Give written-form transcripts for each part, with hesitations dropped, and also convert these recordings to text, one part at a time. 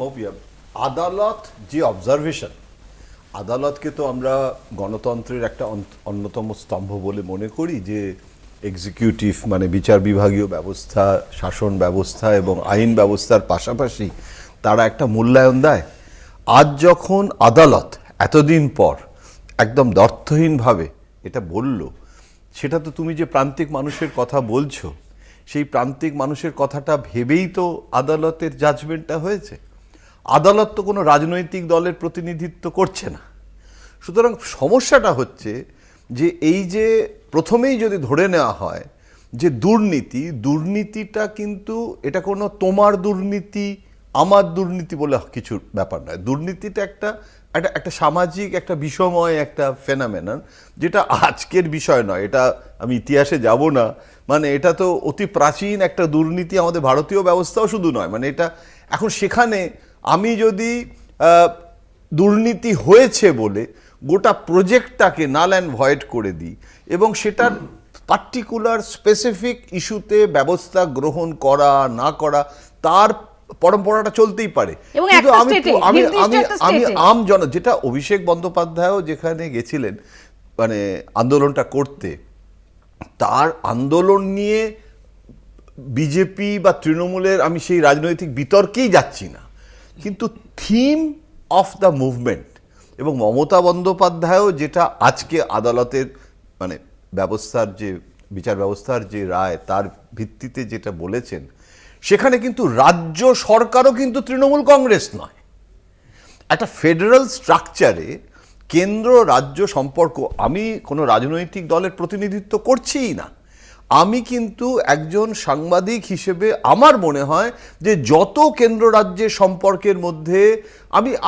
মৌপিয়া, আদালত যে অবজারভেশন, আদালতকে তো আমরা গণতন্ত্রের একটা অন্যতম স্তম্ভ বলে মনে করি, যে এক্সিকিউটিভ মানে বিচার বিভাগীয় ব্যবস্থা, শাসন ব্যবস্থা এবং আইন ব্যবস্থার পাশাপাশি তারা একটা মূল্যায়ন দেয়। আজ যখন আদালত এতদিন পর একদম দ্ব্যর্থহীনভাবে এটা বলল, সেটা তো তুমি যে প্রান্তিক মানুষের কথা বলছো, সেই প্রান্তিক মানুষের কথাটা ভেবেই তো আদালতের জাজমেন্টটা হয়েছে। আদালত তো কোনো রাজনৈতিক দলের প্রতিনিধিত্ব করছে না। সুতরাং সমস্যাটা হচ্ছে যে এই যে প্রথমেই যদি ধরে নেওয়া হয় যে দুর্নীতিটা কিন্তু এটা কোনো তোমার দুর্নীতি আমার দুর্নীতি বলে কিছুর ব্যাপার নয়। দুর্নীতিটা একটা সামাজিক একটা বিষময় একটা ফেনামেনন, যেটা আজকের বিষয় নয়। এটা আমি ইতিহাসে যাব না, মানে এটা তো অতি প্রাচীন একটা দুর্নীতি, আমাদের ভারতীয় ব্যবস্থাও শুধু নয়। মানে এটা এখন সেখানে আমি যদি দুর্নীতি হয়েছে বলে গোটা প্রজেক্টটাকে নাল অ্যান্ড ভয়েড করে দিই এবং সেটার পার্টিকুলার স্পেসিফিক ইস্যুতে ব্যবস্থা গ্রহণ করা না করা, তার পরম্পরাটা চলতেই পারে। কিন্তু আমি আমজন, যেটা অভিষেক বন্দ্যোপাধ্যায়ও যেখানে গেছিলেন মানে আন্দোলনটা করতে, তার আন্দোলন নিয়ে বিজেপি বা তৃণমূলের আমি সেই রাজনৈতিক বিতর্কেই যাচ্ছি না, কিন্তু থিম অফ দ্য মুভমেন্ট এবং মমতা বন্দ্যোপাধ্যায়ও যেটা আজকে আদালতের মানে ব্যবস্থার যে বিচার ব্যবস্থার যে রায় তার ভিত্তিতে যেটা বলেছেন, সেখানে কিন্তু রাজ্য সরকারও কিন্তু তৃণমূল কংগ্রেস নয়। একটা ফেডারেল স্ট্রাকচারে কেন্দ্র রাজ্য সম্পর্ক, আমি কোনো রাজনৈতিক দলের প্রতিনিধিত্ব করছিই না, আমি কিন্তু একজন সাংবাদিক হিসেবে আমার মনে হয় যে যত কেন্দ্র রাজ্যের সম্পর্কের মধ্যে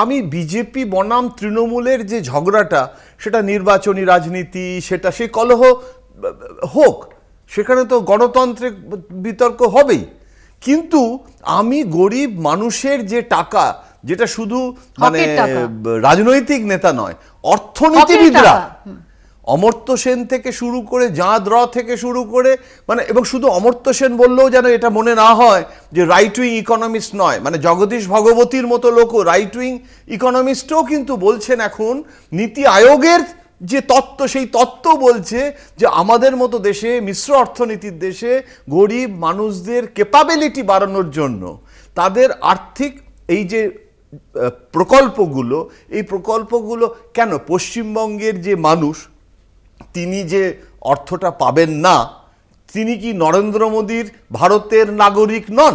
আমি বিজেপি বনাম তৃণমূলের যে ঝগড়াটা, সেটা নির্বাচনী রাজনীতি, সেটা সেই কলহ হোক, সেখানে তো গণতন্ত্রের বিতর্ক হবেই, কিন্তু আমি গরিব মানুষের যে টাকা, যেটা শুধু মানে রাজনৈতিক নেতা নয়, অর্থনীতিবিদরা, অমর্ত্য সেন থেকে শুরু করে জাঁদ র থেকে শুরু করে মানে, এবং শুধু অমর্ত্য সেন বললেও যেন এটা মনে না হয় যে রাইট উইং ইকোনমিস্ট নয়, মানে জগদীশ ভগবতীর মতো লোকও রাইট উইং ইকোনমিস্টও কিন্তু বলছেন এখন নীতি আয়োগের যে তত্ত্ব, সেই তত্ত্ব বলছে যে আমাদের মতো দেশে, মিশ্র অর্থনীতির দেশে, গরিব মানুষদের ক্যাপাবিলিটি বাড়ানোর জন্য তাদের আর্থিক এই যে প্রকল্পগুলো, এই প্রকল্পগুলো কেন পশ্চিমবঙ্গের যে মানুষ তিনি যে অর্থটা পাবেন না, তিনি কি নরেন্দ্র মোদীর ভারতের নাগরিক নন?